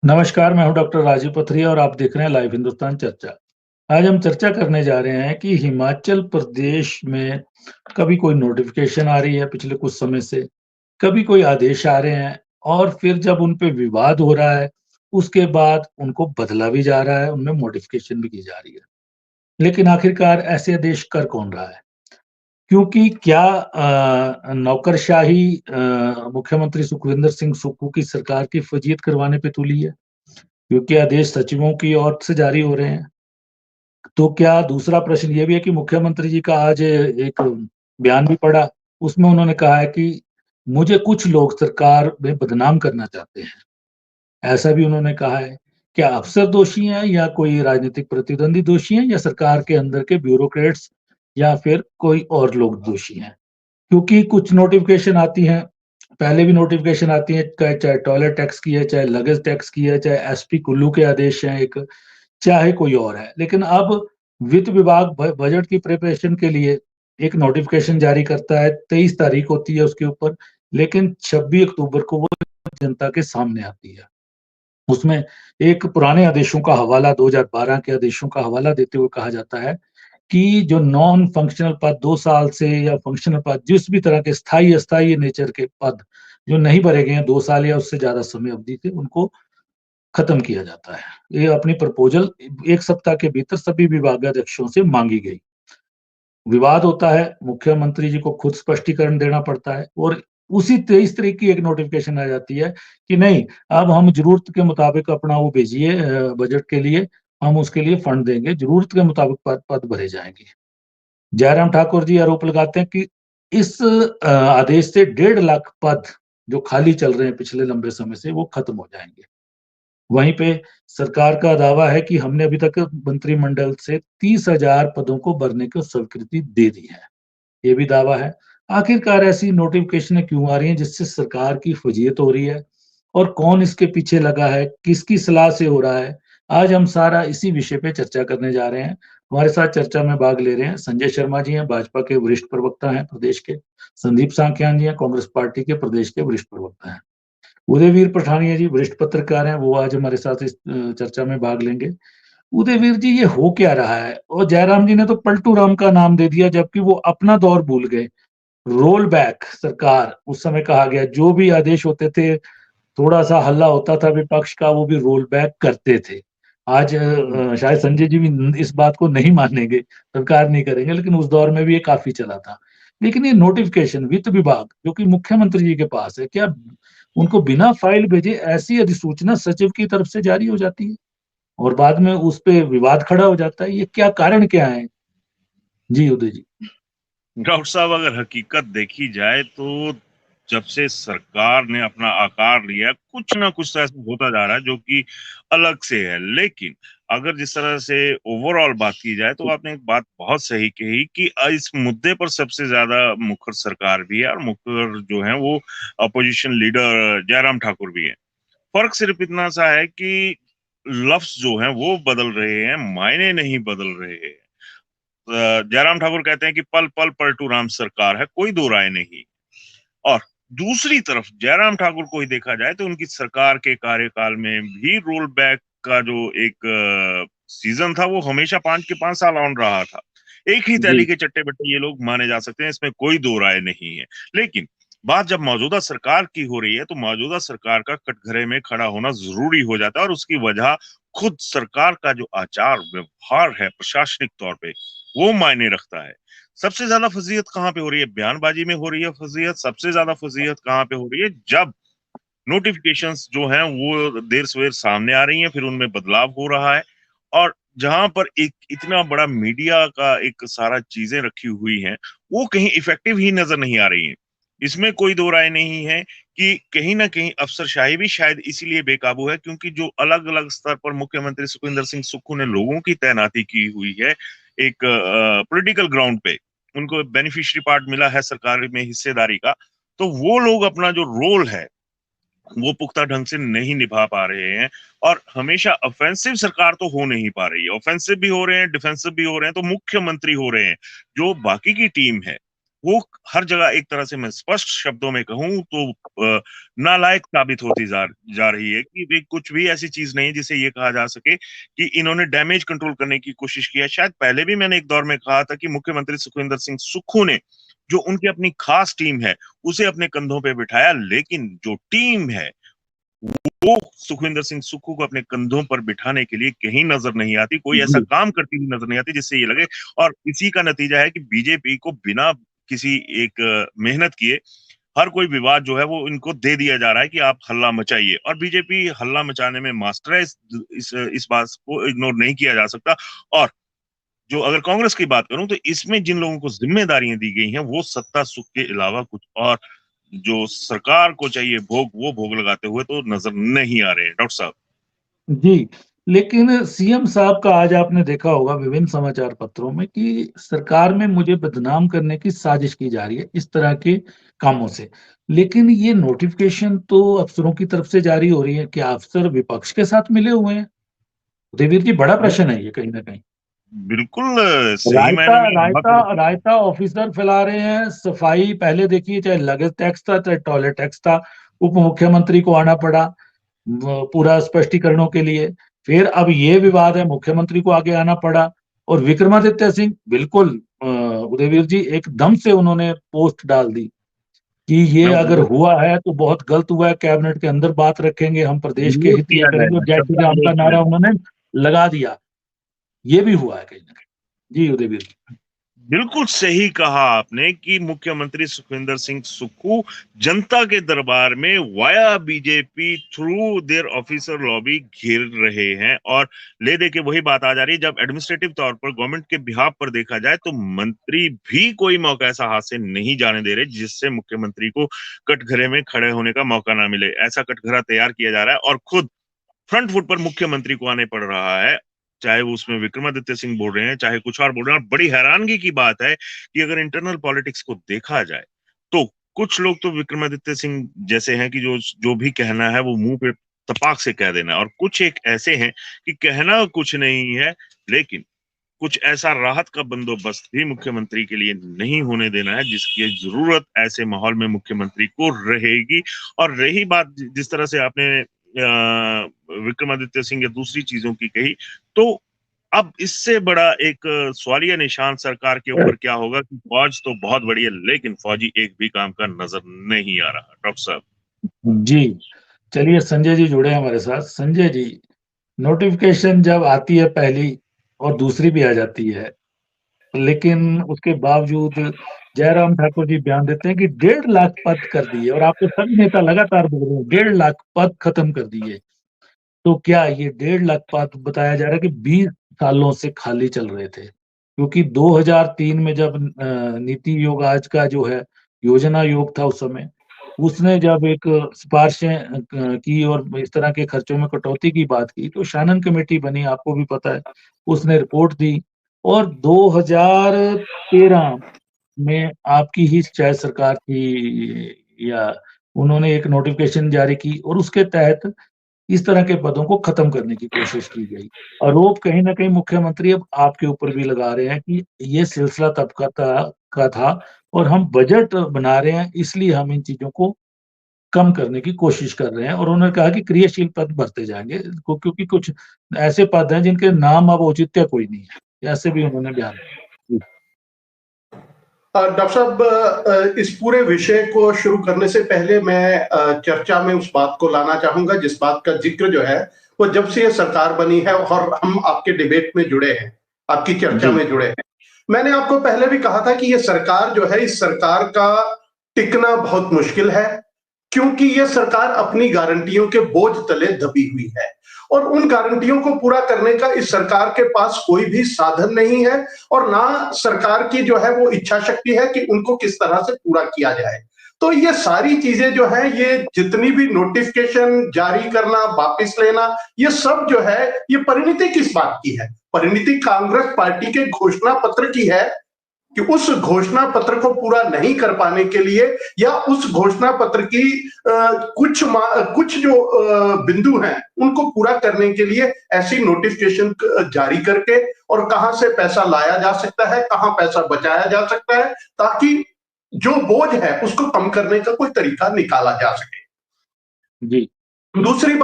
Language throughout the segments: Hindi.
नमस्कार, मैं हूं डॉक्टर राजीव पथरिया और आप देख रहे हैं लाइव हिंदुस्तान चर्चा। आज हम चर्चा करने जा रहे हैं कि हिमाचल प्रदेश में कभी कोई नोटिफिकेशन आ रही है पिछले कुछ समय से, कभी कोई आदेश आ रहे हैं और फिर जब उन पे विवाद हो रहा है, उसके बाद उनको बदला भी जा रहा है, उनमें मॉडिफिकेशन भी की जा रही है। लेकिन आखिरकार ऐसे आदेश कर कौन रहा है? क्योंकि क्या नौकरशाही मुख्यमंत्री सुखविंदर सिंह सुक्खू की सरकार की फजीहत करवाने पे तुली है? क्योंकि आदेश सचिवों की ओर से जारी हो रहे हैं। तो क्या दूसरा प्रश्न ये भी है कि मुख्यमंत्री जी का आज एक बयान भी पढ़ा, उसमें उन्होंने कहा है कि मुझे कुछ लोग सरकार में बदनाम करना चाहते हैं, ऐसा भी उन्होंने कहा है। क्या अफसर दोषी हैं या कोई राजनीतिक प्रतिद्वंदी दोषी हैं या सरकार के अंदर के ब्यूरोक्रेट्स या फिर कोई और लोग दोषी हैं? क्योंकि कुछ नोटिफिकेशन आती हैं, पहले भी नोटिफिकेशन आती हैं, चाहे टॉयलेट टैक्स की है, चाहे लगेज टैक्स की है, चाहे एसपी कुल्लू के आदेश हैं एक, चाहे कोई और है। लेकिन अब वित्त विभाग बजट की प्रिपरेशन के लिए एक नोटिफिकेशन जारी करता है, 23 तारीख होती है उसके ऊपर, लेकिन 26 अक्टूबर को वो जनता के सामने आती है। उसमें एक पुराने आदेशों का हवाला, 2012 के आदेशों का हवाला देते हुए कहा जाता है कि जो नॉन फंक्शनल पद 2 साल से या फंक्शनल पद जिस भी तरह के स्थायी अस्थायी नेचर के पद जो नहीं भरे गए हैं 2 साल या उससे ज्यादा समय अवधि से, उनको खत्म किया जाता है। ये अपनी प्रपोजल 1 सप्ताह के भीतर सभी विभागाध्यक्षों से मांगी गई। विवाद होता है, मुख्यमंत्री जी को खुद स्पष्टीकरण देना पड़ता है और उसी 23 तारीख की एक नोटिफिकेशन आ जाती है कि नहीं, अब हम जरूरत के मुताबिक अपना वो भेजिए बजट के लिए, हम उसके लिए फंड देंगे, जरूरत के मुताबिक पद पद भरे जाएंगे। जयराम ठाकुर जी आरोप लगाते हैं कि इस आदेश से 1.5 लाख पद जो खाली चल रहे हैं पिछले लंबे समय से, वो खत्म हो जाएंगे। वहीं पे सरकार का दावा है कि हमने अभी तक मंत्रिमंडल से 30,000 पदों को भरने को स्वीकृति दे दी है। ये भी दावा है। आखिरकार ऐसी नोटिफिकेशनें क्यों आ रही हैं जिससे सरकार की फजीहत हो रही है और कौन इसके पीछे लगा है, किसकी सलाह से हो रहा है? आज हम सारा इसी विषय पे चर्चा करने जा रहे हैं। हमारे साथ चर्चा में भाग ले रहे हैं संजय शर्मा जी हैं, भाजपा के वरिष्ठ प्रवक्ता हैं प्रदेश के। संदीप सांख्यान जी हैं, कांग्रेस पार्टी के प्रदेश के वरिष्ठ प्रवक्ता हैं। उदयवीर पठानिया जी वरिष्ठ पत्रकार हैं, वो आज हमारे साथ इस चर्चा में भाग लेंगे। उदयवीर जी, ये हो क्या रहा है? और जयराम जी ने तो पलटू राम का नाम दे दिया, जबकि वो अपना दौर भूल गए। रोल बैक सरकार, उस समय कहा गया, जो भी आदेश होते थे, थोड़ा सा हल्ला होता था विपक्ष का, वो भी रोल बैक करते थे। आज शायद संजय जी भी इस बात को नहीं मानेंगे, सरकार नहीं करेंगे, लेकिन उस दौर में भी ये काफी चला था। लेकिन ये नोटिफिकेशन वित्त विभाग जो कि मुख्यमंत्री जी के पास है, क्या उनको बिना फाइल भेजे ऐसी अधिसूचना सचिव की तरफ से जारी हो जाती है और बाद में उस पे विवाद खड़ा हो जाता है? ये क्या कारण क्या है? जी उदय जी। डॉक्टर साहब, अगर हकीकत देखी जाए तो जब से सरकार ने अपना आकार लिया, कुछ ना कुछ तो ऐसा होता जा रहा है जो कि अलग से है। लेकिन अगर जिस तरह से ओवरऑल बात की जाए तो आपने एक बात बहुत सही कही कि इस मुद्दे पर सबसे ज्यादा मुखर सरकार भी है और मुखर जो है वो अपोजिशन लीडर जयराम ठाकुर भी है। फर्क सिर्फ इतना सा है कि लफ्ज जो है वो बदल रहे हैं, मायने नहीं बदल रहे हैं। जयराम ठाकुर कहते हैं कि पल पल पलटू राम सरकार है, कोई दो राय नहीं। और दूसरी तरफ जयराम ठाकुर को ही देखा जाए तो उनकी सरकार के कार्यकाल में भी रोल बैक का जो एक सीजन था वो हमेशा 5 के 5 साल ऑन रहा था। एक ही जी। थैली के चट्टे बट्टे ये लोग माने जा सकते हैं, इसमें कोई दो राय नहीं है। लेकिन बात जब मौजूदा सरकार की हो रही है तो मौजूदा सरकार का कटघरे में खड़ा होना जरूरी हो जाता है और उसकी वजह खुद सरकार का जो आचार व्यवहार है प्रशासनिक तौर पे, वो मायने रखता है। सबसे ज्यादा फजीहत कहाँ पे हो रही है? बयानबाजी में हो रही है फजीहत। सबसे ज्यादा फजीहत कहाँ पे हो रही है? जब नोटिफिकेशंस जो हैं वो देर सवेर सामने आ रही हैं, फिर उनमें बदलाव हो रहा है। और जहां पर एक इतना बड़ा मीडिया का एक सारा चीजें रखी हुई हैं, वो कहीं इफेक्टिव ही नजर नहीं आ रही हैं। इसमें कोई दो राय नहीं है कि कहीं ना कहीं अफसरशाही भी शायद इसीलिए बेकाबू है क्योंकि जो अलग अलग स्तर पर मुख्यमंत्री सुखविंदर सिंह सुक्खू ने लोगों की तैनाती की हुई है एक पॉलिटिकल ग्राउंड पे, उनको बेनिफिशियरी पार्ट मिला है सरकार में हिस्सेदारी का, तो वो लोग अपना जो रोल है वो पुख्ता ढंग से नहीं निभा पा रहे हैं। और हमेशा ऑफेंसिव सरकार तो हो नहीं पा रही है, ऑफेंसिव भी हो रहे हैं, डिफेंसिव भी हो रहे हैं, तो मुख्यमंत्री हो रहे हैं। जो बाकी की टीम है वो हर जगह एक तरह से मैं स्पष्ट शब्दों में कहूं तो नालायक साबित होती जा रही है कि वे कुछ भी ऐसी चीज नहीं जिसे ये कहा जा सके कि इन्होंने डैमेज कंट्रोल करने की कोशिश की है। शायद पहले भी मैंने एक दौर में कहा था कि मुख्यमंत्री सुखविंदर सिंह सुक्खू ने जो उनकी अपनी खास टीम है उसे अपने कंधों पे बिठाया, लेकिन जो टीम है वो सुखविंदर सिंह सुक्खू को अपने कंधों पर बिठाने के लिए कहीं नजर नहीं आती, कोई ऐसा जी, काम करती हुई नजर नहीं आती जिससे ये लगे। और इसी का नतीजा है कि बीजेपी को बिना किसी एक मेहनत किए हर कोई विवाद जो है वो इनको दे दिया जा रहा है कि आप हल्ला मचाइए, और बीजेपी हल्ला मचाने में मास्टर है। इस बात को इग्नोर नहीं किया जा सकता। और जो अगर कांग्रेस की बात करूं तो इसमें जिन लोगों को जिम्मेदारियां दी गई हैं वो सत्ता सुख के अलावा कुछ और जो सरकार को चाहिए भोग, वो भोग लगाते हुए तो नजर नहीं आ रहे हैं डॉक्टर साहब। जी। लेकिन सीएम साहब का आज आपने देखा होगा विभिन्न समाचार पत्रों में कि सरकार में मुझे बदनाम करने की साजिश की जा रही है इस तरह के कामों से। लेकिन ये नोटिफिकेशन तो अफसरों की तरफ से जारी हो रही है, क्या अफसर विपक्ष के साथ मिले हुए हैं? देवीर जी, बड़ा प्रश्न है ये कहीं न कहीं। बिल्कुल सही रायता मायनों में रायता बहुत। रायता ऑफिसर फैला रहे हैं, सफाई पहले देखिए चाहे लगेज टैक्स था, चाहे टॉयलेट टैक्स था, उप मुख्यमंत्री को आना पड़ा पूरा स्पष्टीकरणों के लिए। फिर अब ये विवाद है, मुख्यमंत्री को आगे आना पड़ा। और विक्रमादित्य सिंह बिल्कुल उदयवीर जी एकदम से उन्होंने पोस्ट डाल दी कि ये मैं अगर हुआ है तो बहुत गलत हुआ है, कैबिनेट के अंदर बात रखेंगे, हम प्रदेश के अनुरोध हित में किया करेंगे, और जाएगा, जय श्री सबका राम का अनुरोध किया नारा जाएगा। उन्होंने लगा दिया। ये भी हुआ है कहीं ना कहीं। जी उदयवीर जी। बिल्कुल सही कहा आपने कि मुख्यमंत्री सुखविंदर सिंह सुक्खू जनता के दरबार में via BJP through their officer lobby घेर रहे हैं। और ले दे के वही बात आ जा रही है, जब एडमिनिस्ट्रेटिव तौर पर गवर्नमेंट के बिहाफ पर देखा जाए तो मंत्री भी कोई मौका ऐसा हाथ से नहीं जाने दे रहे जिससे मुख्यमंत्री को कटघरे में खड़े होने का मौका ना मिले। ऐसा कटघरा तैयार किया जा रहा है और खुद फ्रंट फुट पर मुख्यमंत्री को आने पड़ रहा है, चाहे वो उसमें विक्रमादित्य सिंह बोल रहे हैं चाहे कुछ और बोल रहे हैं। और बड़ी हैरानगी की बात है कि अगर इंटरनल पॉलिटिक्स को देखा जाए तो कुछ लोग तो विक्रमादित्य सिंह जैसे हैं कि जो जो भी कहना है वो मुंह पे तपाक से कह देना, और कुछ एक ऐसे हैं कि कहना कुछ नहीं है लेकिन कुछ ऐसा राहत का बंदोबस्त भी मुख्यमंत्री के लिए नहीं होने देना है जिसकी जरूरत ऐसे माहौल में मुख्यमंत्री को रहेगी। और रही बात जिस तरह से आपने विक्रमादित्य सिंह या दूसरी चीजों की कही, तो अब इससे बड़ा एक सवालिया निशान सरकार के ऊपर क्या होगा कि फौज तो बहुत बड़ी है लेकिन फौजी एक भी काम का नजर नहीं आ रहा। डॉक्टर साहब। जी, चलिए संजय जी जुड़े हैं हमारे साथ। संजय जी, नोटिफिकेशन जब आती है पहली और दूसरी भी आ जाती है, लेकिन उसके बावजूद जयराम ठाकुर जी बयान देते हैं कि 1.5 लाख पद कर दिए, और आपके सभी नेता लगातार बोल रहे हैं 1.5 लाख पद खत्म कर दिए। तो क्या ये 1.5 लाख पद बताया जा रहा है कि 20 सालों से खाली चल रहे थे? क्योंकि 2003 में जब नीति आयोग आज का जो है योजना आयोग था उस समय, उसने जब एक सिफारिशें की और इस तरह के खर्चों में कटौती की बात की, तो शानन कमेटी बनी, आपको भी पता है। उसने रिपोर्ट दी और 2013 में आपकी ही शायद सरकार थी, या उन्होंने एक नोटिफिकेशन जारी की और उसके तहत इस तरह के पदों को खत्म करने की कोशिश की गई। आरोप कहीं न कहीं मुख्यमंत्री अब आपके ऊपर भी लगा रहे हैं कि ये सिलसिला तब का था और हम बजट बना रहे हैं, इसलिए हम इन चीज़ों को कम करने की कोशिश कर रहे हैं। और उन्होंने कहा कि क्रियाशील पद भरते जाएँगे क्योंकि कुछ ऐसे पद हैं जिनके नाम अब औचित्य कोई नहीं है। ऐसे भी उन्होंने बयान दिया। डॉक्टर साहब, इस पूरे विषय को शुरू करने से पहले मैं चर्चा में उस बात को लाना चाहूंगा जिस बात का जिक्र जो है वो जब से ये सरकार बनी है और हम आपके डिबेट में जुड़े हैं, आपकी चर्चा में जुड़े हैं, मैंने आपको पहले भी कहा था कि ये सरकार जो है, इस सरकार का टिकना बहुत मुश्किल है क्योंकि ये सरकार अपनी गारंटियों के बोझ तले दबी हुई है और उन गारंटियों को पूरा करने का इस सरकार के पास कोई भी साधन नहीं है और ना सरकार की जो है वो इच्छा शक्ति है कि उनको किस तरह से पूरा किया जाए। तो ये सारी चीजें जो है, ये जितनी भी नोटिफिकेशन जारी करना, वापस लेना, ये सब जो है ये परिणति किस बात की है? परिणति कांग्रेस पार्टी के घोषणा पत्र की है कि उस घोषणा पत्र को पूरा नहीं कर पाने के लिए या उस घोषणा पत्र की कुछ जो बिंदु हैं उनको पूरा करने के लिए ऐसी नोटिफिकेशन जारी करके और कहां से पैसा लाया जा सकता है, कहां पैसा बचाया जा सकता है ताकि जो बोझ है उसको कम करने का कोई तरीका निकाला जा सके। जी। दूसरी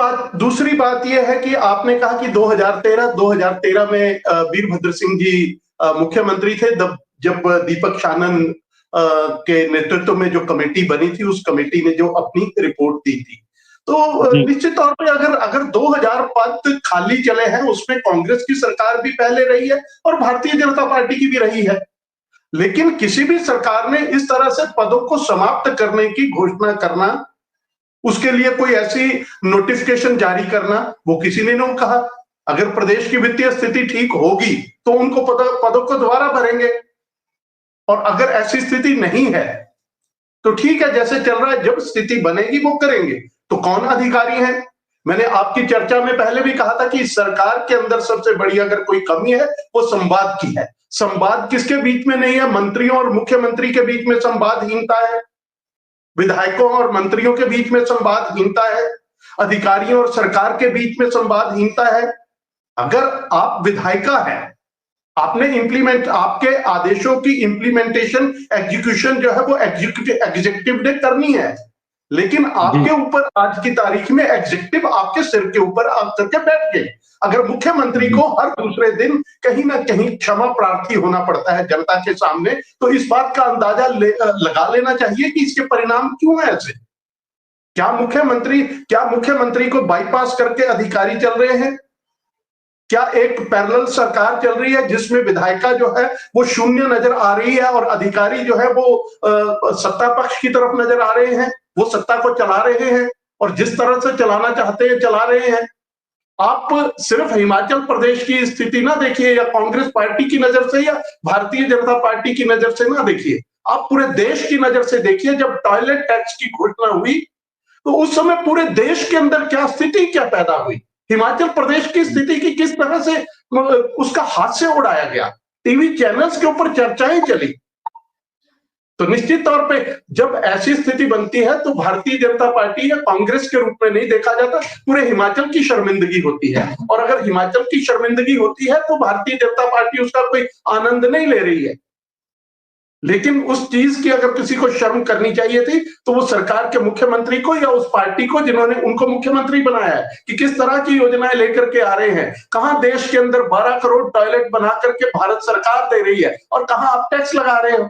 बात यह है कि आपने कहा कि 2013 में वीरभद्र सिंह जी मुख्यमंत्री थे, जब दीपक सानन के नेतृत्व में जो कमेटी बनी थी, उस कमेटी ने जो अपनी रिपोर्ट दी थी, तो जी। निश्चित तौर पे अगर 2000 पद खाली चले हैं, उसमें कांग्रेस की सरकार भी पहले रही है और भारतीय जनता पार्टी की भी रही है, लेकिन किसी भी सरकार ने इस तरह से पदों को समाप्त करने की घोषणा करना, उसके लिए कोई ऐसी नोटिफिकेशन जारी करना, वो किसी ने नहीं कहा। अगर प्रदेश की वित्तीय स्थिति ठीक होगी तो उनको पदों को दोबारा भरेंगे, और अगर ऐसी स्थिति नहीं है तो ठीक है, जैसे चल रहा है, जब स्थिति बनेगी वो करेंगे। तो कौन अधिकारी है? मैंने आपकी चर्चा में पहले भी कहा था कि सरकार के अंदर सबसे बड़ी अगर कोई कमी है वो संवाद की है। संवाद किसके बीच में नहीं है? मंत्रियों और मुख्यमंत्री के बीच में संवादहीनता है, विधायकों और मंत्रियों के बीच में संवादहीनता है, अधिकारियों और सरकार के बीच में संवादहीनता है। अगर आप विधायिका हैं, आपने आपके आदेशों की इंप्लीमेंटेशन, एग्जीक्यूशन जो है वो एग्जीक्यूटिव ने करनी है, लेकिन आपके ऊपर आज की तारीख में एग्जीक्यूटिव आपके सिर के ऊपर आकर के बैठ गए। अगर मुख्यमंत्री को हर दूसरे दिन कहीं ना कहीं क्षमा प्रार्थी होना पड़ता है जनता के सामने, तो इस बात का अंदाजा लगा लेना चाहिए कि इसके परिणाम क्यों है ऐसे। क्या मुख्यमंत्री को बाईपास करके अधिकारी चल रहे हैं? क्या एक पैरेलल सरकार चल रही है जिसमें विधायिका जो है वो शून्य नजर आ रही है और अधिकारी जो है वो सत्ता पक्ष की तरफ नजर आ रहे हैं, वो सत्ता को चला रहे हैं और जिस तरह से चलाना चाहते हैं चला रहे हैं। आप सिर्फ हिमाचल प्रदेश की स्थिति ना देखिए, या कांग्रेस पार्टी की नजर से, या भारतीय जनता पार्टी की नजर से ना देखिए, आप पूरे देश की नजर से देखिए। जब टॉयलेट टैक्स की घोषणा हुई तो उस समय पूरे देश के अंदर क्या स्थिति क्या पैदा हुई, हिमाचल प्रदेश की स्थिति की किस तरह से उसका हाथ से उड़ाया गया, टीवी चैनल्स के ऊपर चर्चाएं चली। तो निश्चित तौर पे जब ऐसी स्थिति बनती है तो भारतीय जनता पार्टी या कांग्रेस के रूप में नहीं देखा जाता, पूरे हिमाचल की शर्मिंदगी होती है। और अगर हिमाचल की शर्मिंदगी होती है तो भारतीय जनता पार्टी उसका कोई आनंद नहीं ले रही है। लेकिन उस चीज की अगर किसी को शर्म करनी चाहिए थी तो वो सरकार के मुख्यमंत्री को या उस पार्टी को जिन्होंने उनको मुख्यमंत्री बनाया है, कि किस तरह की योजनाएं लेकर के आ रहे हैं। कहां देश के अंदर 12 करोड़ टॉयलेट बना करके भारत सरकार दे रही है और कहां आप टैक्स लगा रहे हो।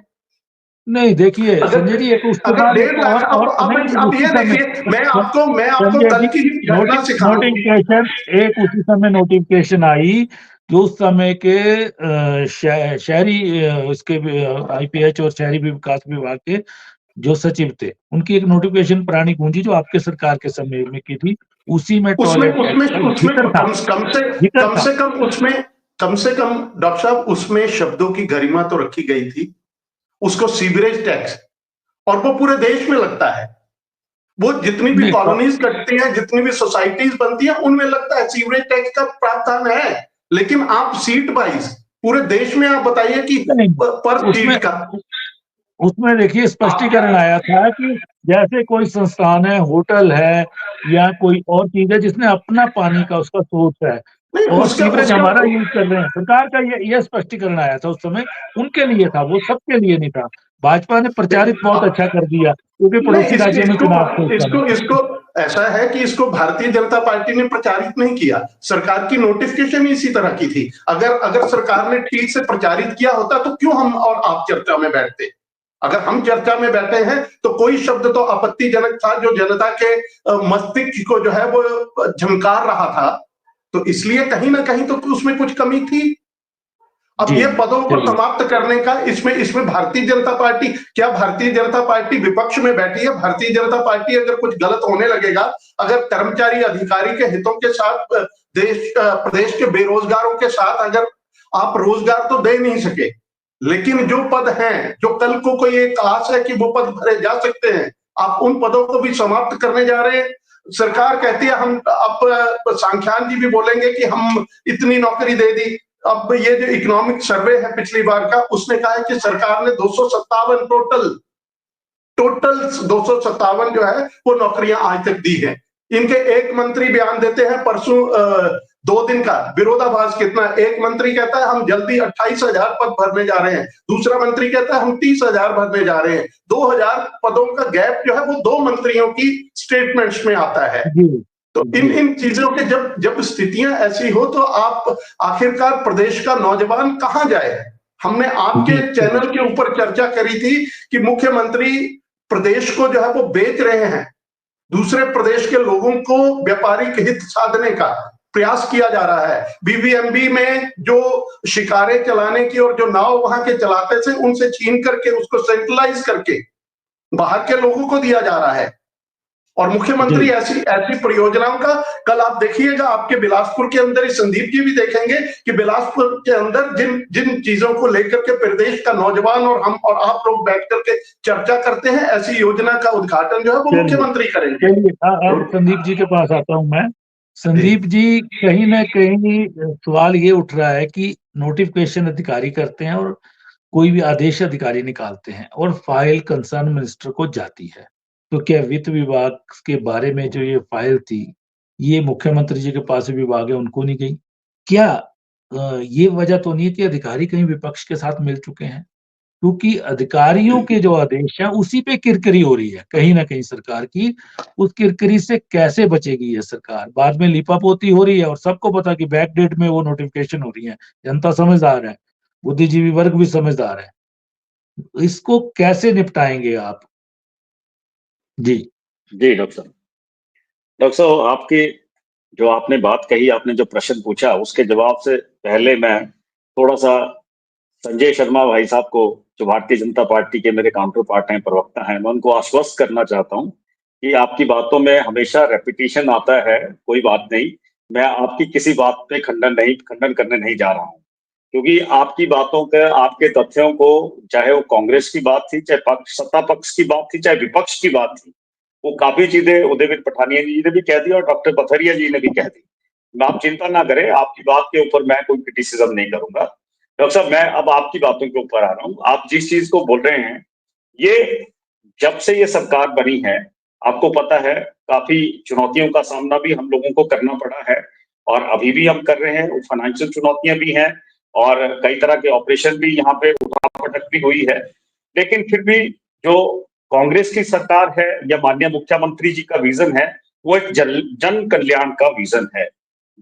नहीं देखिए संजय जी, एक उसके बाद एक और अब ये देखिए, मैं आपको कल की घटना सिखाऊं। नोटिफिकेशन, एक उसी समय नोटिफिकेशन आई जो उस समय के शहरी इसके आईपीएच और शहरी विकास विभाग के जो सचिव थे, उनकी एक नोटिफिकेशन पुरानी गूंजी जो आपके सरकार के समय में की थी। उसी में टॉयलेट कम से कम डॉक्टर साहब उसमें शब्दों की गरिमा तो रखी गई थी, उसको सीवरेज टैक्स, और वो पूरे देश में लगता है। वो जितनी भी कॉलोनीज कटती हैं, जितनी भी सोसाइटीज बनती हैं, उनमें लगता है सीवरेज टैक्स का प्रावधान है। लेकिन आप सीट वाइज पूरे देश में आप बताइए कि पर सीट का, उसमें देखिए स्पष्टीकरण आया था कि जैसे कोई संस्थान है, होटल है या कोई और चीज है जिसने अपना पानी का उसका सोर्स है और सीवरेज हमारा यूज कर रहे हैं, सरकार का ये स्पष्टीकरण आया था उस समय, उनके लिए था, वो सबके लिए नहीं था। भाजपा ने प्रचारित बहुत अच्छा कर दिया क्योंकि पड़ोसी राज्य में चुनाव थे। इसको ऐसा है कि इसको भारतीय जनता पार्टी ने प्रचारित नहीं किया, सरकार की नोटिफिकेशन इसी तरह की थी। अगर सरकार ने ठीक से प्रचारित किया होता तो क्यों हम और आप चर्चा में बैठते। अगर हम चर्चा में बैठे हैं तो कोई शब्द तो आपत्तिजनक था जो जनता के मस्तिष्क को जो है वो झंकार रहा था, तो इसलिए कहीं ना कहीं तो उसमें कुछ कमी थी। अब ये पदों को समाप्त करने का इसमें भारतीय जनता पार्टी, क्या भारतीय जनता पार्टी विपक्ष में बैठी है? भारतीय जनता पार्टी अगर कुछ गलत होने लगेगा, अगर कर्मचारी अधिकारी के हितों के साथ प्रदेश के बेरोजगारों के साथ अगर आप रोजगार तो दे नहीं सके, लेकिन जो पद हैं, जो कल को कोई एक आस है कि वो पद भरे जा सकते हैं, आप उन पदों को भी समाप्त करने जा रहे हैं। सरकार कहती है हम, अब सांख्यान जी भी बोलेंगे कि हम इतनी नौकरी दे दी। अब ये जो इकोनॉमिक सर्वे है पिछली बार का, उसने कहा है कि सरकार ने 257 टोटल 257 जो है वो नौकरियां आज तक दी हैं। इनके एक मंत्री बयान देते हैं, परसों 2 दिन का विरोधाभास कितना, एक मंत्री कहता है हम जल्दी 28,000 पद भरने जा रहे हैं, दूसरा मंत्री कहता है हम 30,000 भरने जा रहे हैं। 2,000 पदों का गैप जो है वो 2 मंत्रियों की स्टेटमेंट्स में आता है। तो इन चीजों के जब स्थितियां ऐसी हो तो आप आखिरकार प्रदेश का नौजवान कहां जाए। हमने आपके चैनल के ऊपर चर्चा करी थी कि मुख्यमंत्री प्रदेश को जो है वो बेच रहे हैं, दूसरे प्रदेश के लोगों को व्यापारिक हित साधने का प्रयास किया जा रहा है। बीबीएमबी में जो शिकारे चलाने की और जो नाव वहां के चलाते थे उनसे छीन करके उसको सेंट्रलाइज करके बाहर के लोगों को दिया जा रहा है। और मुख्यमंत्री ऐसी परियोजनाओं का, कल आप देखिएगा आपके बिलासपुर के अंदर ही, संदीप जी भी देखेंगे कि बिलासपुर के अंदर जिन चीजों को लेकर के प्रदेश का नौजवान और हम और आप लोग बैठ करके चर्चा करते हैं, ऐसी योजना का उद्घाटन जो है वो मुख्यमंत्री करेंगे। अब संदीप जी के पास आता हूं मैं। संदीप जी, कहीं ना कहीं सवाल ये उठ रहा है कि नोटिफिकेशन अधिकारी करते हैं और कोई भी आदेश अधिकारी निकालते हैं और फाइल कंसर्न मिनिस्टर को जाती है, तो क्या वित्त विभाग के बारे में जो ये फाइल थी ये मुख्यमंत्री जी के पास विभाग है उनको नहीं गई? क्या ये वजह तो नहीं है कि अधिकारी कहीं विपक्ष के साथ मिल चुके हैं? क्योंकि अधिकारियों के जो आदेश हैं उसी पे किरकिरी हो रही है कहीं ना कहीं सरकार की। उस किरकिरी से कैसे बचेगी ये सरकार? बाद में लीपापोती हो रही है और सबको पता कि बैक डेट में वो नोटिफिकेशन हो रही है। जनता समझदार है, बुद्धिजीवी वर्ग भी समझदार है। इसको कैसे निपटाएंगे आप? जी जी डॉक्टर साहब, आपकी जो आपने बात कही, आपने जो प्रश्न पूछा उसके जवाब से पहले मैं थोड़ा सा संजय शर्मा भाई साहब को, जो भारतीय जनता पार्टी के मेरे काउंटर पार्ट हैं, प्रवक्ता हैं, मैं उनको आश्वस्त करना चाहता हूं कि आपकी बातों में हमेशा रेपिटेशन आता है, कोई बात नहीं। मैं आपकी किसी बात पे खंडन करने नहीं जा रहा हूं, क्योंकि आपकी बातों के, आपके तथ्यों को, चाहे वो कांग्रेस की बात थी, चाहे सत्ता पक्ष की बात थी, चाहे विपक्ष की बात थी, वो काफी चीजें उदयवीर पठानिया जी ने भी कह दी और डॉक्टर पथरिया जी ने भी कह दी। आप चिंता ना करें, आपकी बात के ऊपर मैं कोई क्रिटिसिज्म नहीं करूंगा। डॉक्टर साहब, मैं अब आपकी बातों के ऊपर आ रहा हूँ। आप जिस चीज को बोल रहे हैं, ये जब से ये सरकार बनी है, आपको पता है काफी चुनौतियों का सामना भी हम लोगों को करना पड़ा है और अभी भी हम कर रहे हैं। फाइनेंशियल चुनौतियां भी हैं और कई तरह के ऑपरेशन भी यहाँ पे उठापटक भी हुई है, लेकिन फिर भी जो कांग्रेस की सरकार है या माननीय मुख्यमंत्री जी का विजन है, वो एक जन कल्याण का विजन है,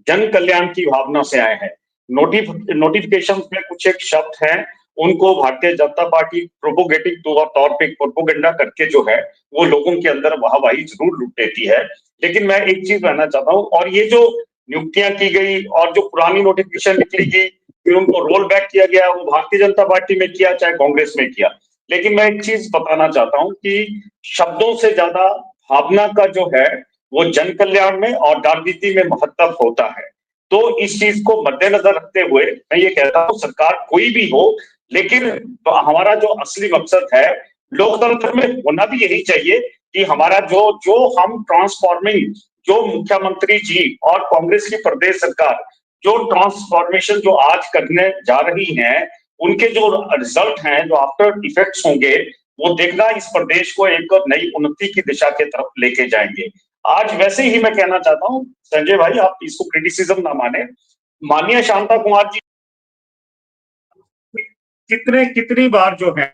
जन कल्याण की भावना से आए हैं। नोटिफिकेशन में कुछ एक शब्द हैं, उनको भारतीय जनता पार्टी प्रोपोगेटिव तौर पे प्रोपोगेंडा करके जो है वो लोगों के अंदर वाहवाही जरूर लूट देती है। लेकिन मैं एक चीज कहना चाहता हूँ, और ये जो नियुक्तियां की गई और जो पुरानी नोटिफिकेशन निकली गई फिर उनको रोल बैक किया गया, वो भारतीय जनता पार्टी में किया चाहे कांग्रेस में किया। लेकिन मैं एक चीज बताना चाहता हूं कि शब्दों से ज्यादा भावना का जो है वो जन कल्याण में और राजनीति में महत्व होता है। तो इस चीज को मद्देनजर रखते हुए मैं ये कहता हूं, सरकार कोई भी हो, लेकिन हमारा जो असली मकसद है लोकतंत्र में होना भी यही चाहिए कि हमारा जो हम ट्रांसफॉर्मिंग, जो मुख्यमंत्री जी और कांग्रेस की प्रदेश सरकार जो ट्रांसफॉर्मेशन जो आज करने जा रही है, उनके जो रिजल्ट हैं, जो आफ्टर इफेक्ट्स होंगे, वो देखना इस प्रदेश को एक नई उन्नति की दिशा की तरफ लेके जाएंगे। आज वैसे ही मैं कहना चाहता हूं संजय भाई, आप इसको क्रिटिसिज्म ना माने, माननीय शांता कुमार जी कितनी बार जो है,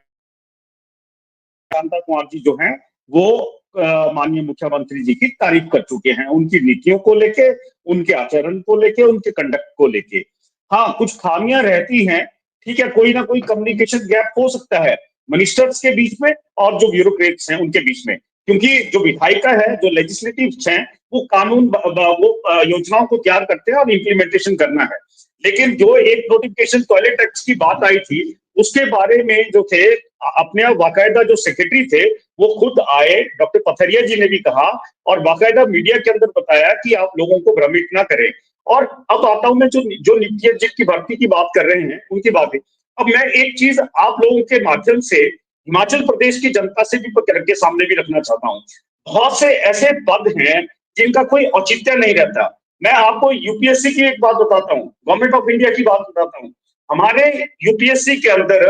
शांता कुमार जी जो हैं वो माननीय मुख्यमंत्री जी की तारीफ कर चुके हैं, उनकी नीतियों को लेके, उनके आचरण को लेके, उनके कंडक्ट को लेके। हाँ, कुछ खामियां रहती हैं, ठीक है, कोई ना कोई कम्युनिकेशन गैप हो सकता है मिनिस्टर्स के बीच में और जो ब्यूरोक्रेट्स हैं उनके बीच में, क्योंकि जो विधायिका है, जो लेजिस्लेटिव्स हैं, वो कानून वो योजनाओं को तैयार करते हैं और इम्प्लीमेंटेशन करना है। लेकिन जो एक नोटिफिकेशन टॉयलेट टैक्स की बात आई थी, उसके बारे में जो थे अपने बाकायदा जो सेक्रेटरी थे वो खुद आए, डॉक्टर पथरिया जी ने भी कहा और बाकायदा मीडिया के अंदर बताया कि आप लोगों को भ्रमित ना करें। और अब आता हूं मैं जो नीति की भर्ती की बात कर रहे हैं उनकी बात है। अब मैं एक चीज आप लोगों के माध्यम से हिमाचल प्रदेश की जनता से भी के सामने भी रखना चाहता हूँ। बहुत से ऐसे पद हैं जिनका कोई औचित्य नहीं रहता। मैं आपको यूपीएससी की एक बात बताता हूँ, गवर्नमेंट ऑफ इंडिया की बात बताता हूँ। हमारे यूपीएससी के अंदर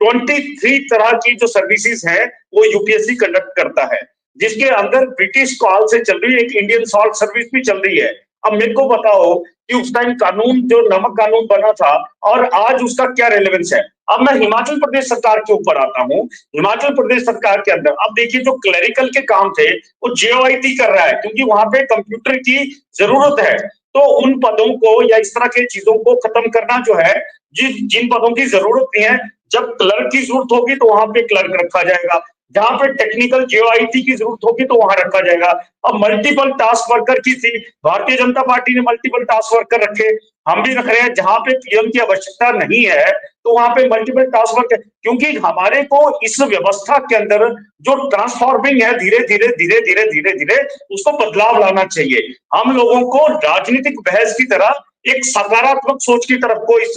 23 तरह की जो सर्विसेज है वो यूपीएससी कंडक्ट करता है, जिसके अंदर ब्रिटिश काल से चल रही है, एक इंडियन सॉल्ट सर्विस भी चल रही है। अब मेरे को बताओ कि उस टाइम कानून जो नमक कानून बना था और आज उसका क्या रेलेवेंस है। अब मैं हिमाचल प्रदेश सरकार के ऊपर आता हूँ। हिमाचल प्रदेश सरकार के अंदर अब देखिए जो क्लरिकल के काम थे वो JOIT कर रहा है, क्योंकि वहां पे कंप्यूटर की जरूरत है। तो उन पदों को या इस तरह के चीजों को खत्म करना जो है, जिन पदों की जरूरत नहीं है, जब क्लर्क की जरूरत होगी तो वहां पे क्लर्क रखा जाएगा, जहां पे टेक्निकल JOIT की जरूरत होगी तो वहां रखा जाएगा। अब मल्टीपल टास्क वर्कर की थी, भारतीय जनता पार्टी ने मल्टीपल टास्क वर्कर रखे, हम भी रख रहे हैं। जहां पे PM की आवश्यकता नहीं है तो वहां पे मल्टीपल टास्क वर्कर, क्योंकि हमारे को इस व्यवस्था के अंदर जो ट्रांसफॉर्मिंग है धीरे धीरे धीरे धीरे धीरे धीरे उसको बदलाव लाना चाहिए। हम लोगों को राजनीतिक बहस की तरह एक सकारात्मक सोच की तरफ को इस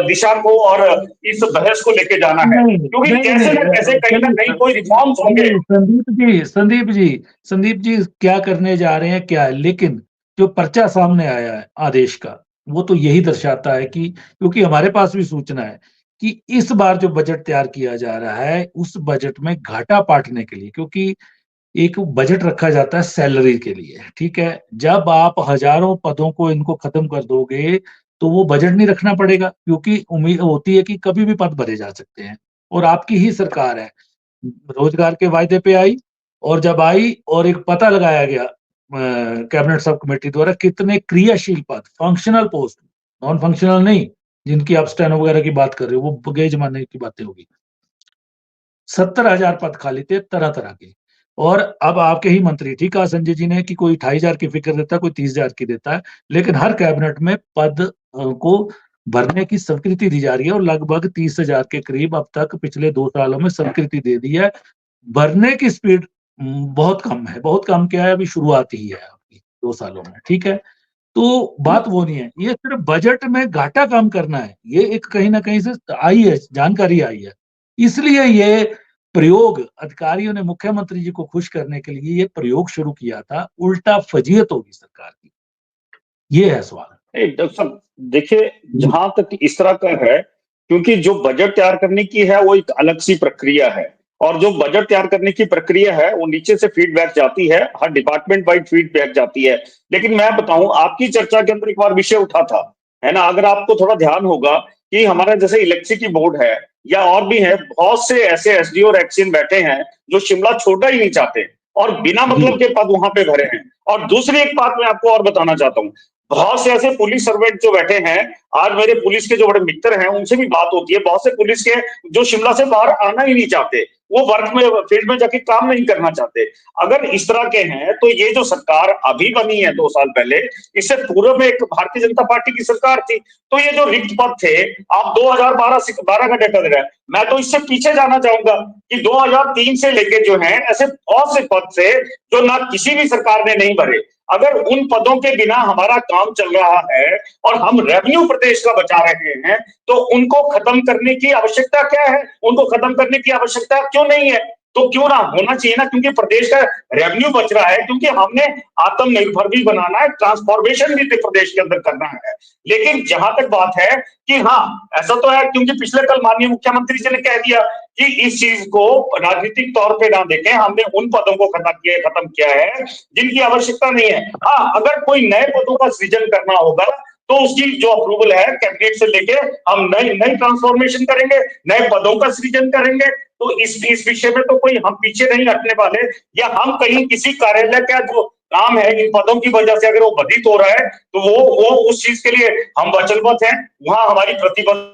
दिशा को और इस बहस को लेके जाना है, क्योंकि कैसे न कैसे कहीं ना कहीं कोई रिफॉर्म्स होंगे। संदीप जी क्या करने जा रहे हैं क्या है, लेकिन जो पर्चा सामने आया है आदेश का वो तो यही दर्शाता है कि, क्योंकि हमारे पास भी सूचना है कि इस बार जो बजट तैयार किया जा रहा है उस बजट में घाटा पाटने के लिए, क्योंकि एक बजट रखा जाता है सैलरी के लिए, ठीक है। जब आप हजारों पदों को इनको खत्म कर दोगे तो वो बजट नहीं रखना पड़ेगा, क्योंकि उम्मीद होती है कि कभी भी पद भरे जा सकते हैं। और आपकी ही सरकार है, रोजगार के वायदे पे आई और जब आई और एक पता लगाया गया कैबिनेट सब कमेटी द्वारा कितने क्रियाशील पद, फंक्शनल पोस्ट, नॉन फंक्शनल नहीं, जिनकी आप स्टेनो वगैरह की बात कर रहे हो वो गए जमाने की बातें होगी। 70,000 पद खाली थे तरह तरह के। और अब आपके ही मंत्री, ठीक कहा संजय जी ने कि कोई 28,000 की फिक्र देता है, कोई 30,000 की देता है, लेकिन हर कैबिनेट में पद को भरने की स्वीकृति दी जा रही है और लगभग 30,000 के करीब अब तक पिछले 2 सालों में स्वीकृति दे दी है। भरने की स्पीड बहुत कम है, बहुत कम क्या है, अभी शुरुआत ही है आपकी 2 सालों में, ठीक है। तो बात वो नहीं है, ये सिर्फ बजट में घाटा कम करना है, ये एक कहीं ना कहीं से आई है, जानकारी आई है, इसलिए ये प्रयोग अधिकारियों ने मुख्यमंत्री जी को खुश करने के लिए ये प्रयोग शुरू किया था। उल्टा फजीयत होगी सरकार की, ये है सवाल। डॉक्टर साहब देखिए, जहां तक इस तरह का है, क्योंकि जो बजट तैयार करने की है वो एक अलग सी प्रक्रिया है, और जो बजट तैयार करने की प्रक्रिया है वो नीचे से फीडबैक जाती है, हर डिपार्टमेंट वाइड फीडबैक जाती है। लेकिन मैं बताऊं, आपकी चर्चा के अंदर एक बार विषय उठा था, है ना, अगर आपको थोड़ा ध्यान होगा कि हमारा जैसे इलेक्ट्रिसिटी बोर्ड है या और भी है, बहुत से ऐसे SDO और एक्सियन बैठे हैं जो शिमला छोड़ना ही नहीं चाहते और बिना मतलब के पद वहां पे भरे हैं। और दूसरी एक बात मैं आपको और बताना चाहता हूँ, बहुत से ऐसे पुलिस सर्वेंट जो बैठे हैं, आज मेरे पुलिस के जो बड़े मित्र हैं उनसे भी बात होती है, बहुत से पुलिस के जो शिमला से बाहर आना ही नहीं चाहते, वो वर्क में फील्ड में जाके काम नहीं करना चाहते। अगर इस तरह के हैं तो ये जो सरकार अभी बनी है 2 साल पहले, इससे पूर्व में एक भारतीय जनता पार्टी की सरकार थी, तो ये जो रिक्त पद थे, आप 2012 का डेटा दे रहे हैं, मैं तो इससे पीछे जाना चाहूंगा कि 2003 से लेके जो है ऐसे बहुत से पद थे जो ना किसी भी सरकार ने नहीं भरे। अगर उन पदों के बिना हमारा काम चल रहा है और हम रेवेन्यू प्रदेश का बचा रहे हैं, तो उनको खत्म करने की आवश्यकता क्या है? उनको खत्म करने की आवश्यकता क्यों नहीं है? तो क्यों ना होना चाहिए ना, क्योंकि प्रदेश का रेवेन्यू बच रहा है, क्योंकि हमने आत्मनिर्भर भी बनाना है, ट्रांसफॉर्मेशन भी प्रदेश के अंदर करना है। लेकिन जहां तक बात है कि हाँ ऐसा तो है, क्योंकि पिछले कल माननीय मुख्यमंत्री जी ने कह दिया कि इस चीज को राजनीतिक तौर पे ना देखें, हमने उन पदों को खत्म किया है जिनकी आवश्यकता नहीं है। हाँ, अगर कोई नए पदों का सृजन करना होगा तो उसकी जो अप्रूवल है कैबिनेट से लेके हम नई ट्रांसफॉर्मेशन करेंगे, नए पदों का सृजन करेंगे। तो इस विषय में तो कोई हम पीछे नहीं हटने वाले, या हम कहीं किसी कार्यालय का जो काम है इन पदों की वजह से अगर वो बाधित हो रहा है तो वो उस चीज के लिए हम वचनबद्ध हैं, वहां हमारी प्रतिबद्ध,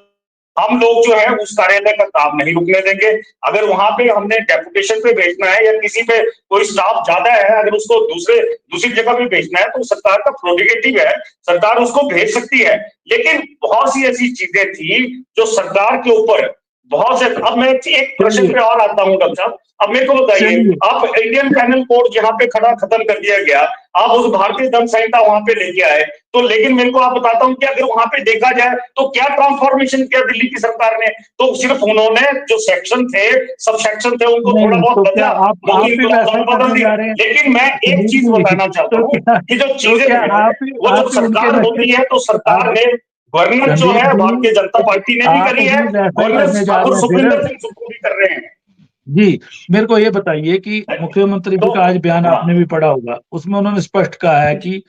हम लोग जो है उस कार्यालय का काम नहीं रुकने देंगे। अगर वहां पे हमने डेपुटेशन पे भेजना है या किसी पे कोई स्टाफ ज्यादा है, अगर उसको दूसरी जगह पे भेजना है तो सरकार का प्रोडिगेटिव है, सरकार उसको भेज सकती है। लेकिन बहुत सी ऐसी चीजें थी जो सरकार के ऊपर बहुत से, अब मैं एक प्रश्न पे और आता हूँ डॉक्टर साहब, अब मेरे को बताइए, आप इंडियन पैनल कोड यहाँ पे खत्म कर दिया गया, आप उस भारतीय दंड संहिता वहां पे लेके आए, तो लेकिन मेरे को आप बताता हूँ कि अगर वहां पे देखा जाए तो क्या ट्रांसफॉर्मेशन किया दिल्ली की सरकार ने? तो सिर्फ उन्होंने जो सेक्शन थे, सब सेक्शन थे, उनको थोड़ा बहुत बदला, लेकिन मैं एक चीज बताना चाहता हूँ कि जो चीजें वो जब सरकार होती है तो सरकार ने गवर्नमेंट जो है भारतीय जनता पार्टी ने भी करी है, गवर्नमेंट सुखविंदर सिंह सुक्खू भी कर रहे हैं। जी, मेरे को ये बताइए कि मुख्यमंत्री जी का आज बयान आपने भी पढ़ा होगा, उसमें उन्होंने स्पष्ट कहा है कि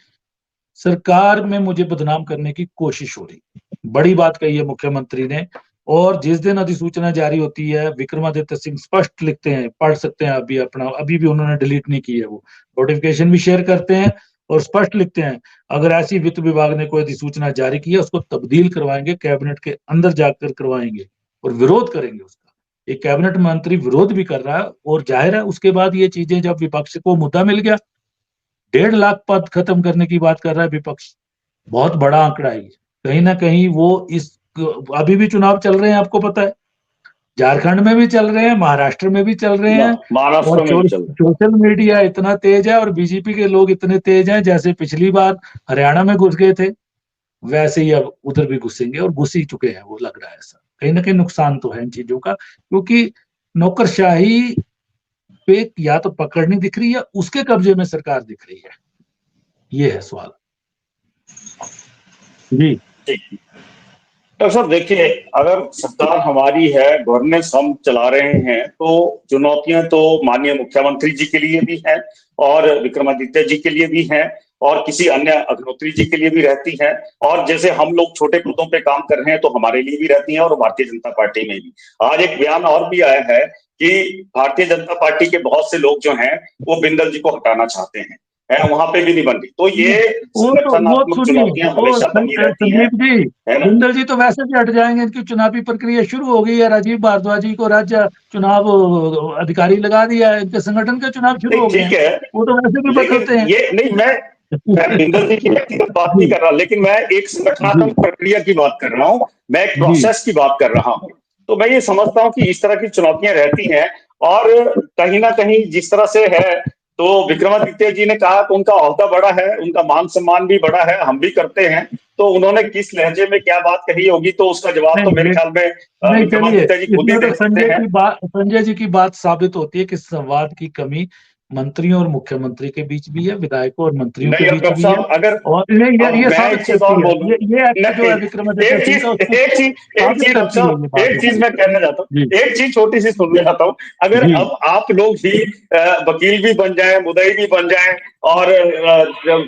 सरकार में मुझे बदनाम करने की कोशिश हो रही। बड़ी बात कही है मुख्यमंत्री ने, और जिस दिन अधिसूचना जारी होती है विक्रमादित्य सिंह स्पष्ट लिखते हैं, पढ़ सकते हैं अभी अपना, अभी भी उन्होंने डिलीट नहीं की है, वो नोटिफिकेशन भी शेयर करते हैं और स्पष्ट लिखते हैं, अगर ऐसी वित्त विभाग ने कोई अधिसूचना जारी की है उसको तब्दील करवाएंगे, कैबिनेट के अंदर जाकर करवाएंगे और विरोध करेंगे उसका। एक कैबिनेट मंत्री विरोध भी कर रहा है, और जाहिर है उसके बाद ये चीजें, जब विपक्ष को मुद्दा मिल गया, 1.5 लाख पद खत्म करने की बात कर रहा है विपक्ष, बहुत बड़ा आंकड़ा है। कहीं ना कहीं वो इस, अभी भी चुनाव चल रहे हैं, आपको पता है, झारखंड में भी चल रहे हैं, महाराष्ट्र में भी चल रहे हैं, महाराष्ट्र में भी चल रहे हैं। सोशल मीडिया इतना तेज है और बीजेपी के लोग इतने तेज हैं, जैसे पिछली बार हरियाणा में घुस गए थे वैसे ही अब उधर भी घुसेंगे, और घुस ही चुके हैं, वो लग रहा है ऐसा। कहीं ना कहीं नुकसान तो है इन चीजों का, क्योंकि नौकरशाही पे या तो पकड़ नहीं दिख रही है, उसके कब्जे में सरकार दिख रही है, ये है सवाल। जी डॉक्टर साहब देखिए, अगर सरकार हमारी है, गवर्नेंस हम चला रहे हैं, तो चुनौतियां तो माननीय मुख्यमंत्री जी के लिए भी हैं और विक्रमादित्य जी के लिए भी हैं और किसी अन्य अग्निहोत्री जी के लिए भी रहती हैं, और जैसे हम लोग छोटे पदों पे काम कर रहे हैं तो हमारे लिए भी रहती हैं, और भारतीय जनता पार्टी में भी। आज एक बयान और भी आया है कि भारतीय जनता पार्टी के बहुत से लोग जो हैं वो बिंदल जी को हटाना चाहते हैं, वहां पे भी नहीं बन रही। तो ये संगठनात्मक चुनौतियां हमेशा बनी रहती हैं। बिंदल जी तो वैसे भी हट जाएंगे, इनकी चुनावी प्रक्रिया शुरू हो गई है, राजीव भारद्वाज जी को राज्य चुनाव अधिकारी लगा दिया है, इनके संगठन के चुनाव शुरू हो गए हैं, वो तो वैसे भी बदलते हैं। ये नहीं, मैं बिंदल जी की व्यक्तिगत बात नहीं कर रहा, लेकिन मैं एक संगठनात्मक प्रक्रिया की बात कर रहा हूँ, मैं एक प्रोसेस की बात कर रहा हूँ। तो मैं ये समझता हूँ कि इस तरह की चुनौतियां रहती हैं, और कहीं ना कहीं जिस तरह से है, तो विक्रमादित्य जी ने कहा कि उनका ओहदा बड़ा है, उनका मान सम्मान भी बड़ा है, हम भी करते हैं, तो उन्होंने किस लहजे में क्या बात कही होगी, तो उसका जवाब तो मेरे ख्याल में विक्रमादित्य जी खुद ही दे सकते हैं। संजय जी की बात साबित होती है कि संवाद की कमी मंत्रियों और मुख्यमंत्री के बीच भी है, विधायकों और मंत्रियों के बीच भी है, अगर और ये साबित करती है, ये जो है विक्रमादित्य सिंह का, एक चीज मैं कहना चाहता हूँ, एक चीज छोटी सी सुनना चाहता हूँ। अगर अब आप लोग भी वकील भी बन जाए, मुद्दई भी बन जाए, और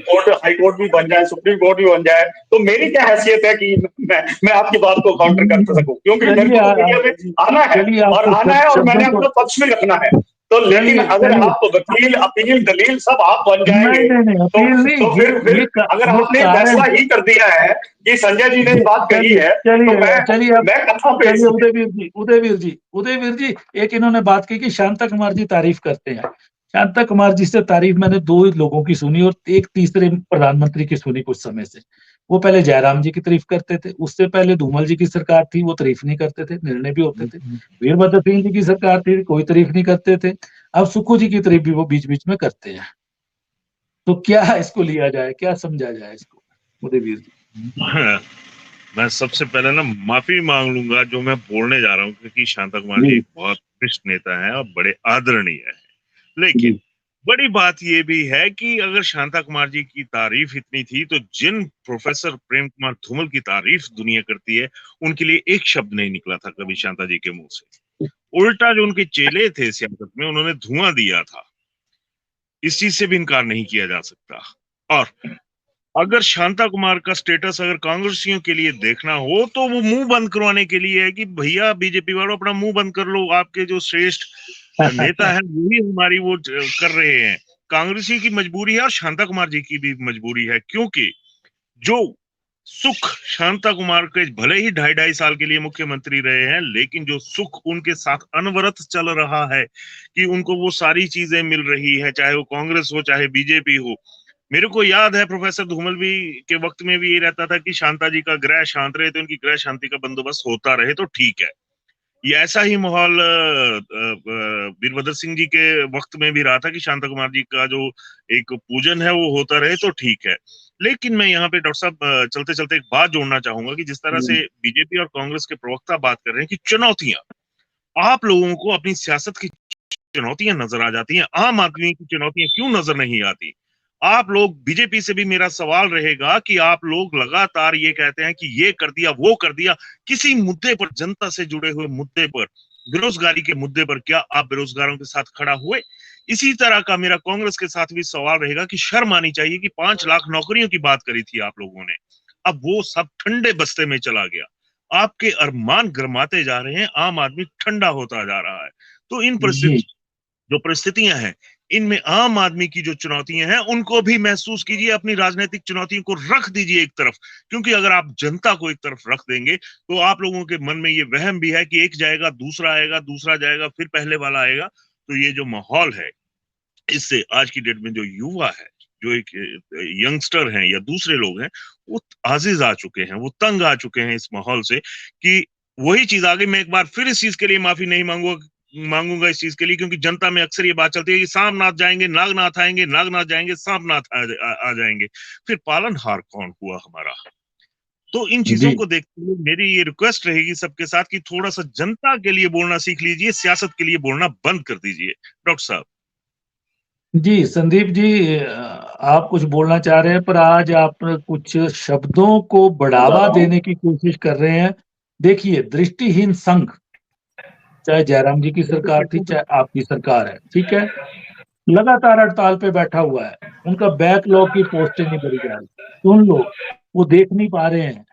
कोर्ट, हाई कोर्ट भी बन जाए, सुप्रीम कोर्ट भी बन जाए, तो मेरी क्या हैसियत है कि मैं आपकी बात को काउंटर कर सकूं, क्योंकि मेरे को मीडिया में आना है और मैंने अपना पक्ष भी रखना है। तो लेकिन अगर आप वकील, अपील, दलील सब आप बन जाएंगे, तो फिर अगर आपने फैसला ही कर दिया है कि संजय जी ने बात कही है, तो मैं कथा पे। उदयवीर जी, एक इन्होंने बात की कि शांता कुमार जी तारीफ करते हैं। शांता कुमार जी से तारीफ मैंने 2 लोगों की सुनी और एक तीसरे प्रधानमंत्री की सुनी कुछ समय से। वो पहले जयराम जी की तारीफ करते थे, उससे पहले धूमल जी की सरकार थी, वो तारीफ नहीं करते थे, निर्णय भी होते थे। वीरभद्र सिंह जी की सरकार थी, कोई तारीफ नहीं करते थे। अब सुक्खू जी की तारीफ भी वो बीच बीच में करते हैं। तो क्या इसको लिया जाए, क्या समझा जाए इसको, उदयवीर जी? मैं सबसे पहले ना माफी मांग लूंगा जो मैं बोलने जा रहा हूँ, क्योंकि शांता कुमार जी बहुत वरिष्ठ नेता हैं और बड़े आदरणीय हैं, लेकिन बड़ी बात ये भी है कि अगर शांता कुमार जी की तारीफ इतनी थी, तो जिन प्रोफेसर प्रेम कुमार धूमल की तारीफ दुनिया करती है, उनके लिए एक शब्द नहीं निकला था कभी शांता जी के मुंह से। उल्टा जो उनके चेले थे सियासत में, उन्होंने धुआं दिया था। इस चीज से भी इनकार नहीं किया जा सकता। और अगर शांता कुमार का स्टेटस अगर कांग्रेसियों के लिए देखना हो, तो वो मुंह बंद करवाने के लिए है कि भैया बीजेपी वालों अपना मुंह बंद कर लो, आपके जो श्रेष्ठ नेता है वही हमारी वो कर रहे हैं। कांग्रेसी की मजबूरी है और शांता कुमार जी की भी मजबूरी है, क्योंकि जो सुख शांता कुमार के, भले ही 2.5 साल के लिए मुख्यमंत्री रहे हैं, लेकिन जो सुख उनके साथ अनवरत चल रहा है कि उनको वो सारी चीजें मिल रही है, चाहे वो कांग्रेस हो चाहे बीजेपी हो। मेरे को याद है प्रोफेसर धूमल भी के वक्त में भी ये रहता था कि शांता जी का ग्रह शांत रहे, तो उनकी ग्रह शांति का बंदोबस्त होता रहे तो ठीक है। ये ऐसा ही माहौल वीरभद्र सिंह जी के वक्त में भी रहा था कि शांता कुमार जी का जो एक पूजन है वो होता रहे तो ठीक है। लेकिन मैं यहाँ पे डॉक्टर साहब चलते चलते एक बात जोड़ना चाहूंगा कि जिस तरह से बीजेपी और कांग्रेस के प्रवक्ता बात कर रहे हैं कि चुनौतियां, आप लोगों को अपनी सियासत की चुनौतियां नजर आ जाती हैं, आम आदमी की चुनौतियां क्यों नजर नहीं आती? आप लोग, बीजेपी से भी मेरा सवाल रहेगा कि आप लोग लगातार ये कहते हैं कि ये कर दिया वो कर दिया, किसी मुद्दे पर, जनता से जुड़े हुए मुद्दे पर, बेरोजगारी के मुद्दे पर क्या आप बेरोजगारों के साथ खड़ा हुए? इसी तरह का मेरा कांग्रेस के साथ भी सवाल रहेगा कि शर्म आनी चाहिए कि 5 लाख नौकरियों की बात करी थी आप लोगों ने, अब वो सब ठंडे बस्ते में चला गया। आपके अरमान गरमाते जा रहे हैं, आम आदमी ठंडा होता जा रहा है। तो इन जो परिस्थितियां हैं, इनमें आम आदमी की जो चुनौतियां हैं उनको भी महसूस कीजिए, अपनी राजनीतिक चुनौतियों को रख दीजिए एक तरफ, क्योंकि अगर आप जनता को एक तरफ रख देंगे तो आप लोगों के मन में ये वहम भी है कि एक जाएगा दूसरा आएगा, दूसरा जाएगा फिर पहले वाला आएगा। तो ये जो माहौल है, इससे आज की डेट में जो युवा है, जो एक यंगस्टर हैं या दूसरे लोग हैं, वो आजिज आ चुके हैं, वो तंग आ चुके हैं इस माहौल से कि वही चीज आ गई। मैं एक बार फिर इस चीज के लिए माफी नहीं मांगूंगा इस चीज के लिए, क्योंकि जनता में अक्सर ये बात चलती है कि सांपनाथ जाएंगे नागनाथ आएंगे, नागनाथ जाएंगे सांपनाथ आ जाएंगे, फिर पालनहार कौन हुआ हमारा। तो इन चीजों को देखते हुए मेरी ये रिक्वेस्ट रहेगी सबके साथ कि थोड़ा सा जनता के लिए बोलना सीख लीजिए, सियासत के लिए बोलना बंद कर दीजिए। डॉक्टर साहब। जी संदीप जी, आप कुछ बोलना चाह रहे हैं, पर आज आप कुछ शब्दों को बढ़ावा देने की कोशिश कर रहे हैं। देखिए, दृष्टिहीन संघ, चाहे जयराम जी की सरकार थी चाहे आपकी सरकार है, ठीक है, लगातार हड़ताल पे बैठा हुआ है, उनका बैकलॉग की पोस्टें नहीं भरी जा रही। सुन लो, वो देख नहीं पा रहे हैं,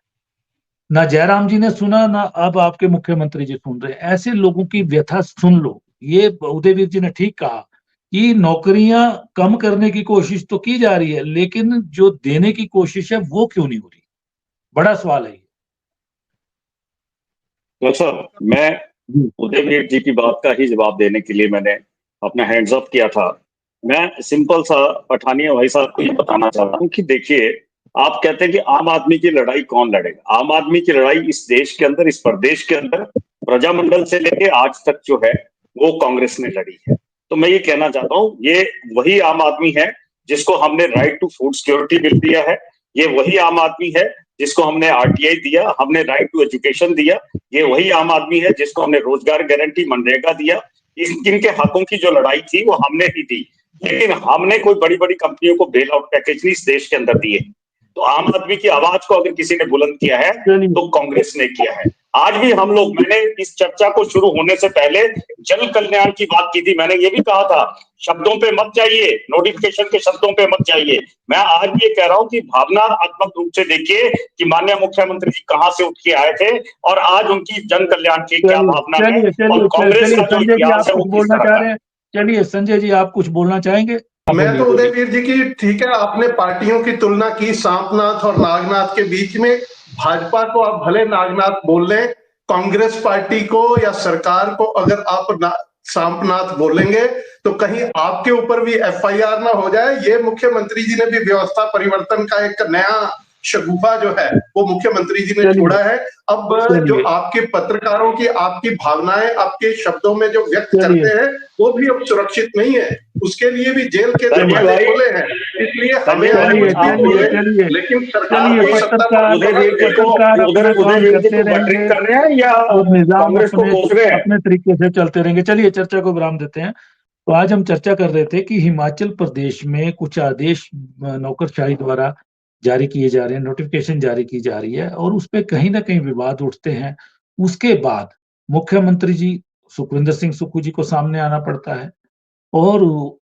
ना जयराम जी ने सुना ना अब आपके मुख्यमंत्री जी सुन रहे हैं। ऐसे लोगों की व्यथा सुन लो। ये उदयवीर जी ने ठीक कहा कि नौकरियां कम करने की कोशिश तो की जा रही है, लेकिन जो देने की कोशिश है वो क्यों नहीं हो रही, बड़ा सवाल है। अच्छा, मैं उदयवीर जी की बात का ही जवाब देने के लिए मैंने अपना हैंड्स अप किया था। मैं सिंपल सा पठानिया भाई साहब को ये बताना चाह रहा हूँ कि देखिए, आप कहते हैं कि आम आदमी की लड़ाई कौन लड़ेगा। आम आदमी की लड़ाई इस देश के अंदर, इस प्रदेश के अंदर प्रजामंडल से लेके आज तक जो है वो कांग्रेस ने लड़ी है। तो मैं ये कहना चाहता हूँ, ये वही आम आदमी है जिसको हमने right to food security bill दिया है। ये वही आम आदमी है जिसको हमने आरटीआई दिया, हमने राइट टू एजुकेशन दिया। ये वही आम आदमी है जिसको हमने रोजगार गारंटी मनरेगा दिया। इनके हकों की जो लड़ाई थी वो हमने ही दी, लेकिन हमने कोई बड़ी बड़ी कंपनियों को बेल आउट पैकेज नहीं इस देश के अंदर दिए। तो आम आदमी की आवाज को अगर किसी ने बुलंद किया है तो कांग्रेस ने किया है। आज भी हम लोग, मैंने इस चर्चा को शुरू होने से पहले जन कल्याण की बात की थी। मैंने ये भी कहा था, शब्दों पे मत जाइए, नोटिफिकेशन के शब्दों पे मत जाइए। मैं आज भी ये कह रहा हूं कि भावनात्मक रूप से देखिए कि माननीय मुख्यमंत्री जी कहां से उठ के आए थे और आज उनकी जन कल्याण की क्या भावना है और कांग्रेस का जो इतिहास है वो किस तरह का है। चलिए संजय जी, आप कुछ बोलना चाहेंगे? मैं तो उदयवीर जी की, ठीक है, आपने पार्टियों की तुलना की सांपनाथ और नागनाथ के बीच में। भाजपा को आप भले नागनाथ बोल लें, कांग्रेस पार्टी को या सरकार को अगर आप सांपनाथ बोलेंगे तो कहीं आपके ऊपर भी एफआईआर ना हो जाए। ये मुख्यमंत्री जी ने भी व्यवस्था परिवर्तन का एक नया शगुफा जो है वो मुख्यमंत्री जी ने छोड़ा है। अब जो आपके पत्रकारों की, आपकी भावनाएं आपके शब्दों में जो व्यक्त करते हैं वो भी अब सुरक्षित नहीं है। उसके लिए भी जेल के दरवाजे खुले हैं, इसलिए हमें बोले, लेकिन सरकार को अपने तरीके से चलते रहेंगे। चलिए चर्चा को विराम देते हैं। तो आज हम चर्चा कर रहे थे कि हिमाचल प्रदेश में कुछ आदेश नौकरशाही द्वारा जारी किए जा रहे हैं, नोटिफिकेशन जारी की जा रही है और उस पे कहीं ना कहीं विवाद उठते हैं। उसके बाद मुख्यमंत्री जी सुखविंदर सिंह सुक्खू जी को सामने आना पड़ता है और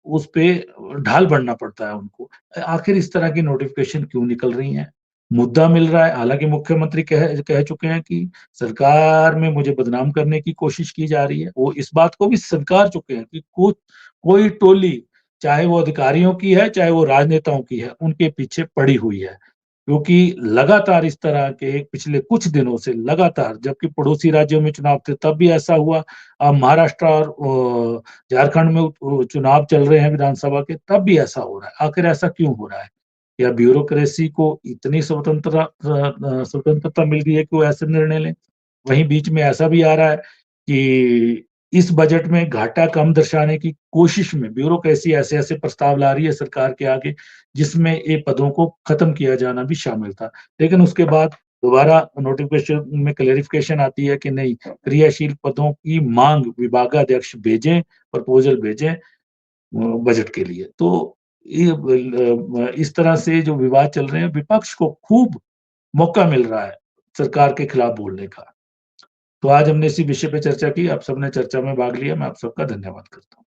उस पे ढाल बढ़ना पड़ता है उनको। आखिर इस तरह की नोटिफिकेशन क्यों निकल रही हैं? मुद्दा मिल रहा है। हालांकि मुख्यमंत्री कह चुके हैं कि सरकार में मुझे बदनाम करने की कोशिश की जा रही है। वो इस बात को भी स्वीकार चुके हैं कि कोई टोली, चाहे वो अधिकारियों की है चाहे वो राजनेताओं की है, उनके पीछे पड़ी हुई है। क्योंकि लगातार इस तरह के पिछले कुछ दिनों से लगातार, जबकि पड़ोसी राज्यों में चुनाव थे तब भी ऐसा हुआ, अब महाराष्ट्र और झारखंड में चुनाव चल रहे हैं विधानसभा के, तब भी ऐसा हो रहा है। आखिर ऐसा क्यों हो रहा है? या ब्यूरोक्रेसी को इतनी स्वतंत्रता मिल गई है कि वो ऐसे निर्णय लें? वहीं बीच में ऐसा भी आ रहा है कि इस बजट में घाटा कम दर्शाने की कोशिश में ब्यूरोक्रेसी ऐसे प्रस्ताव ला रही है सरकार के आगे, जिसमें ये पदों को खत्म किया जाना भी शामिल था। लेकिन उसके बाद दोबारा नोटिफिकेशन में क्लेरिफिकेशन आती है कि नहीं, क्रियाशील पदों की मांग विभागाध्यक्ष भेजें, प्रपोजल भेजें बजट के लिए। तो ये इस तरह से जो विवाद चल रहे हैं, विपक्ष को खूब मौका मिल रहा है सरकार के खिलाफ बोलने का। तो आज हमने इसी विषय पे चर्चा की। आप सबने चर्चा में भाग लिया, मैं आप सबका धन्यवाद करता हूँ।